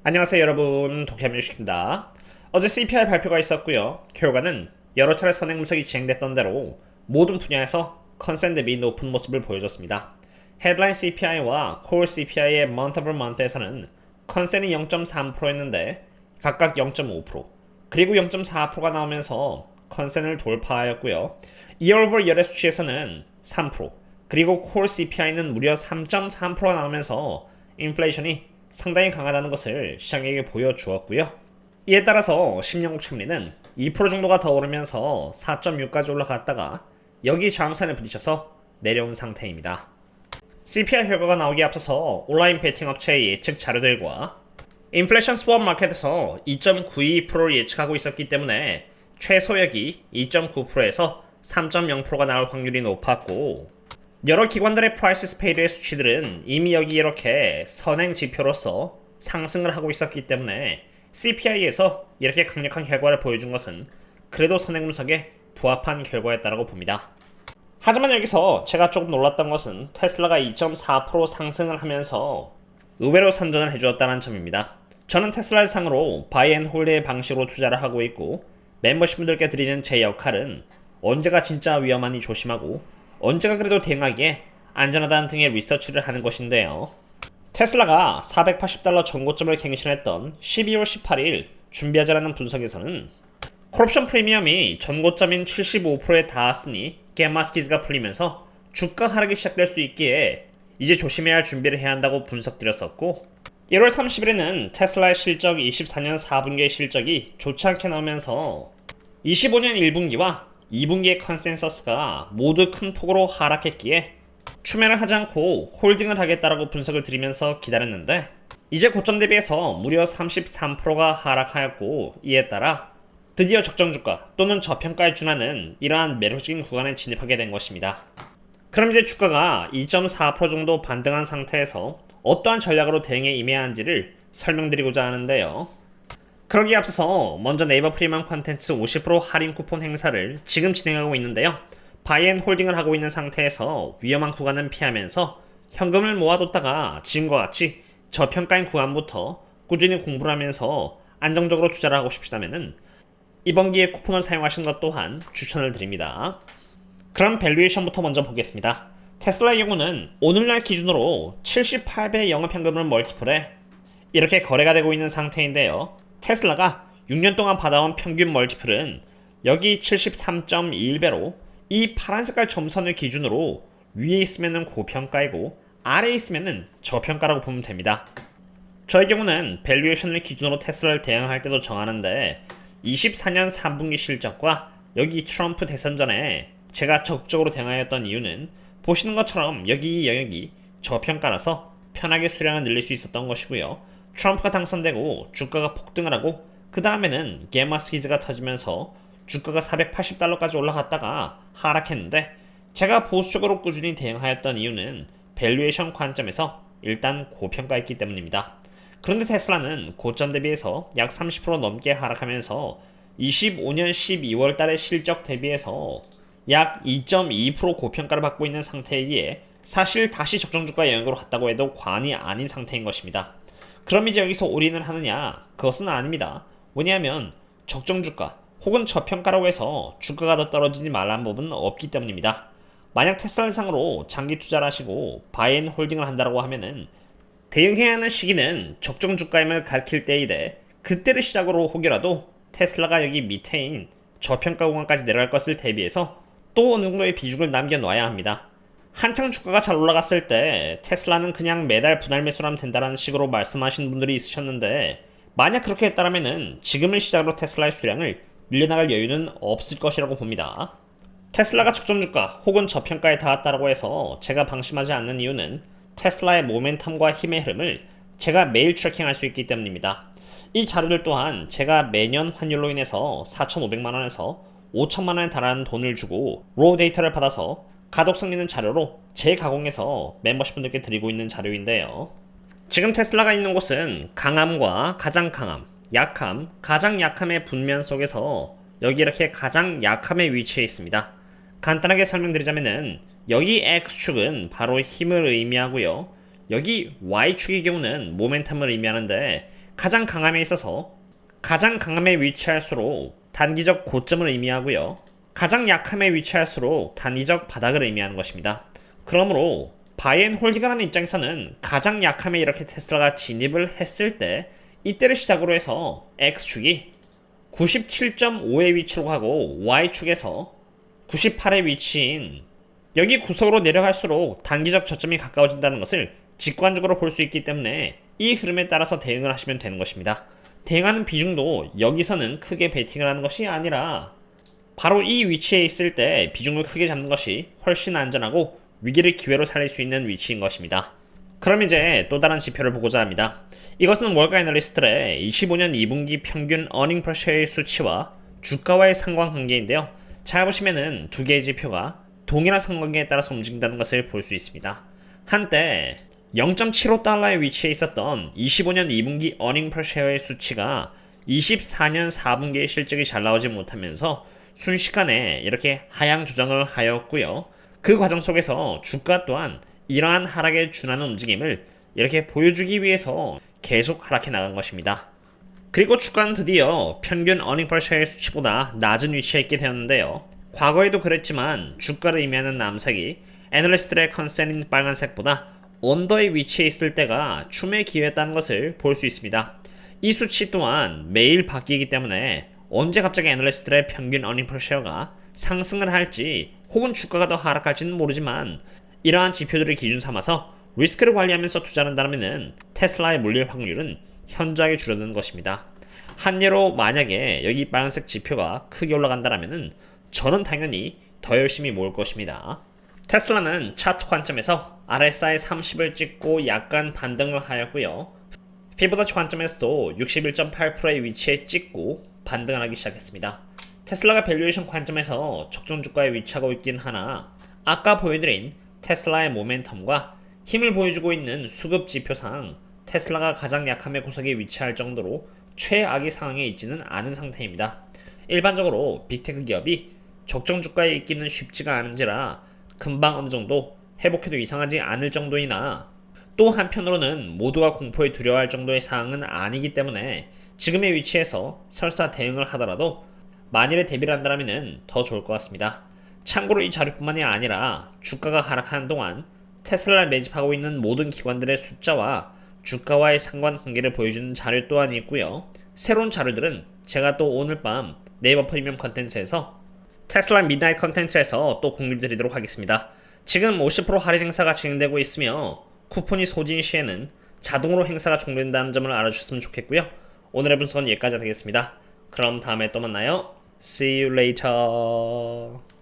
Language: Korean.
안녕하세요 여러분, 도쿄민주식입니다. 어제 CPI 발표가 있었고요. 결과는 여러 차례 선행 분석이 진행됐던 대로 모든 분야에서 컨센 대비 높은 모습을 보여줬습니다. 헤드라인 CPI와 콜 CPI의 month over month에서는 컨센이 0.3%였는데 각각 0.5%, 그리고 0.4%가 나오면서 컨센을 돌파하였고요. 2월 over 열의 수치에서는 3%, 그리고 콜 CPI는 무려 3.3%가 나오면서 인플레이션이 상당히 강하다는 것을 시장에게 보여주었고요. 이에 따라서 10년국 금리는 2% 정도가 더 오르면서 4.6까지 올라갔다가 여기 저항선에 부딪혀서 내려온 상태입니다. CPI 결과가 나오기에 앞서서 온라인 베팅 업체의 예측 자료들과 인플레이션 스왑 마켓에서 2.92%를 예측하고 있었기 때문에 최소역이 2.9%에서 3.0%가 나올 확률이 높았고, 여러 기관들의 프라이스 페이드의 수치들은 이미 여기 이렇게 선행 지표로서 상승을 하고 있었기 때문에 CPI에서 이렇게 강력한 결과를 보여준 것은 그래도 선행 분석에 부합한 결과였다고 봅니다. 하지만 여기서 제가 조금 놀랐던 것은 테슬라가 2.4% 상승을 하면서 의외로 선전을 해주었다는 점입니다. 저는 테슬라를 상으로 바이 앤 홀드의 방식으로 투자를 하고 있고, 멤버십분들께 드리는 제 역할은 언제가 진짜 위험하니 조심하고 언제가 그래도 대응하기에 안전하다는 등의 리서치를 하는 것인데요. 테슬라가 $480 전고점을 갱신했던 12월 18일 준비하자라는 분석에서는 콜옵션 프리미엄이 전고점인 75%에 닿았으니 갬마스키즈가 풀리면서 주가 하락이 시작될 수 있기에 이제 조심해야 할 준비를 해야 한다고 분석드렸었고, 1월 30일에는 테슬라의 실적 24년 4분기의 실적이 좋지 않게 나오면서 25년 1분기와 2분기의 컨센서스가 모두 큰 폭으로 하락했기에 추매를 하지 않고 홀딩을 하겠다라고 분석을 드리면서 기다렸는데, 이제 고점 대비해서 무려 33%가 하락하였고, 이에 따라 드디어 적정주가 또는 저평가에 준하는 이러한 매력적인 구간에 진입하게 된 것입니다. 그럼 이제 주가가 2.4% 정도 반등한 상태에서 어떠한 전략으로 대응에 임해야 하는지를 설명드리고자 하는데요. 그러기에 앞서서 먼저 네이버 프리미엄 콘텐츠 50% 할인 쿠폰 행사를 지금 진행하고 있는데요. 바이앤 홀딩을 하고 있는 상태에서 위험한 구간은 피하면서 현금을 모아뒀다가 지금과 같이 저평가인 구간부터 꾸준히 공부를 하면서 안정적으로 투자를 하고 싶으시다면 이번 기회에 쿠폰을 사용하시는 것 또한 추천을 드립니다. 그럼 밸류에이션부터 먼저 보겠습니다. 테슬라의 경우는 오늘날 기준으로 78배 영업현금을 멀티플에 이렇게 거래가 되고 있는 상태인데요. 테슬라가 6년 동안 받아온 평균 멀티플은 여기 73.21배로 이 파란 색깔 점선을 기준으로 위에 있으면 고평가이고 아래에 있으면 저평가라고 보면 됩니다. 저의 경우는 밸류에이션을 기준으로 테슬라를 대응할 때도 정하는데 24년 3분기 실적과 여기 트럼프 대선 전에 제가 적극적으로 대응하였던 이유는 보시는 것처럼 여기 이 영역이 저평가라서 편하게 수량을 늘릴 수 있었던 것이고요. 트럼프가 당선되고 주가가 폭등을 하고 그 다음에는 갬마스키즈가 터지면서 주가가 $480까지 올라갔다가 하락했는데, 제가 보수적으로 꾸준히 대응하였던 이유는 밸류에이션 관점에서 일단 고평가했기 때문입니다. 그런데 테슬라는 고점 대비해서 약 30% 넘게 하락하면서 25년 12월 달의 실적 대비해서 약 2.2% 고평가를 받고 있는 상태이기에 사실 다시 적정주가 영역으로 갔다고 해도 과언이 아닌 상태인 것입니다. 그럼 이제 여기서 올인을 하느냐? 그것은 아닙니다. 왜냐하면 적정주가 혹은 저평가라고 해서 주가가 더 떨어지지 말라는 법은 없기 때문입니다. 만약 테슬라 상으로 장기 투자를 하시고 바이앤 홀딩을 한다고 하면은 대응해야 하는 시기는 적정주가임을 가리킬 때이되, 그때를 시작으로 혹여라도 테슬라가 여기 밑에인 저평가 구간까지 내려갈 것을 대비해서 또 어느 정도의 비중을 남겨놔야 합니다. 한창 주가가 잘 올라갔을 때 테슬라는 그냥 매달 분할 매수를 하면 된다는 식으로 말씀하시는 분들이 있으셨는데, 만약 그렇게 했다면 지금을 시작으로 테슬라의 수량을 늘려나갈 여유는 없을 것이라고 봅니다. 테슬라가 적정주가 혹은 저평가에 닿았다고 해서 제가 방심하지 않는 이유는 테슬라의 모멘텀과 힘의 흐름을 제가 매일 트래킹할 수 있기 때문입니다. 이 자료들 또한 제가 매년 환율로 인해서 4,500만원에서 5천만원에 달하는 돈을 주고 로우 데이터를 받아서 가독성 있는 자료로 재가공해서 멤버십분들께 드리고 있는 자료인데요. 지금 테슬라가 있는 곳은 강함과 가장 강함, 약함, 가장 약함의 분면 속에서 여기 이렇게 가장 약함의 위치에 있습니다. 간단하게 설명드리자면은 여기 X축은 바로 힘을 의미하고요. 여기 Y축의 경우는 모멘텀을 의미하는데, 가장 강함에 있어서 가장 강함에 위치할수록 단기적 고점을 의미하고요. 가장 약함에 위치할수록 단기적 바닥을 의미하는 것입니다. 그러므로 바이앤홀딩하는 입장에서는 가장 약함에 이렇게 테슬라가 진입을 했을 때 이때를 시작으로 해서 X축이 97.5의 위치로 가고 Y축에서 98의 위치인 여기 구석으로 내려갈수록 단기적 저점이 가까워진다는 것을 직관적으로 볼 수 있기 때문에 이 흐름에 따라서 대응을 하시면 되는 것입니다. 대응하는 비중도 여기서는 크게 베팅을 하는 것이 아니라 바로 이 위치에 있을 때 비중을 크게 잡는 것이 훨씬 안전하고 위기를 기회로 살릴 수 있는 위치인 것입니다. 그럼 이제 또 다른 지표를 보고자 합니다. 이것은 월가 애널리스트의 25년 2분기 평균 어닝 퍼 쉐어의 수치와 주가와의 상관관계인데요. 잘 보시면은 두 개의 지표가 동일한 상관관계에 따라서 움직인다는 것을 볼 수 있습니다. 한때 0.75달러의 위치에 있었던 25년 2분기 어닝 퍼 쉐어의 수치가 24년 4분기의 실적이 잘 나오지 못하면서 순식간에 이렇게 하향 조정을 하였고요. 그 과정 속에서 주가 또한 이러한 하락에 준하는 움직임을 이렇게 보여주기 위해서 계속 하락해 나간 것입니다. 그리고 주가는 드디어 평균 어닝 퍼 쉐어의 수치보다 낮은 위치에 있게 되었는데요. 과거에도 그랬지만 주가를 의미하는 남색이 애널리스트의 컨센인 빨간색보다 언더의 위치에 있을 때가 춤의 기회였다는 것을 볼 수 있습니다. 이 수치 또한 매일 바뀌기 때문에 언제 갑자기 애널리스트의 평균 어닝 퍼 쉐어가 상승을 할지 혹은 주가가 더 하락할지는 모르지만 이러한 지표들을 기준 삼아서 리스크를 관리하면서 투자를 한다면 테슬라에 몰릴 확률은 현저하게 줄어드는 것입니다. 한 예로 만약에 여기 빨간색 지표가 크게 올라간다면 저는 당연히 더 열심히 모을 것입니다. 테슬라는 차트 관점에서 RSI 30을 찍고 약간 반등을 하였고요. 피보나치 관점에서도 61.8%의 위치에 찍고 반등을 하기 시작했습니다. 테슬라가 밸류에이션 관점에서 적정 주가에 위치하고 있긴 하나 아까 보여드린 테슬라의 모멘텀과 힘을 보여주고 있는 수급 지표상 테슬라가 가장 약함의 구석에 위치할 정도로 최악의 상황에 있지는 않은 상태입니다. 일반적으로 빅테크 기업이 적정 주가에 있기는 쉽지가 않은지라 금방 어느 정도 회복해도 이상하지 않을 정도이나 또 한편으로는 모두가 공포에 두려워할 정도의 상황은 아니기 때문에 지금의 위치에서 설사 대응을 하더라도 만일에 대비를 한다면 더 좋을 것 같습니다. 참고로 이 자료뿐만이 아니라 주가가 하락하는 동안 테슬라를 매집하고 있는 모든 기관들의 숫자와 주가와의 상관관계를 보여주는 자료 또한 있고요. 새로운 자료들은 제가 또 오늘 밤 네이버 프리미엄 컨텐츠에서 테슬라 미드나잇 컨텐츠에서 또 공유드리도록 하겠습니다. 지금 50% 할인 행사가 진행되고 있으며 쿠폰이 소진 시에는 자동으로 행사가 종료된다는 점을 알아주셨으면 좋겠고요. 오늘의 분석은 여기까지 하겠습니다. 그럼 다음에 또 만나요. See you later.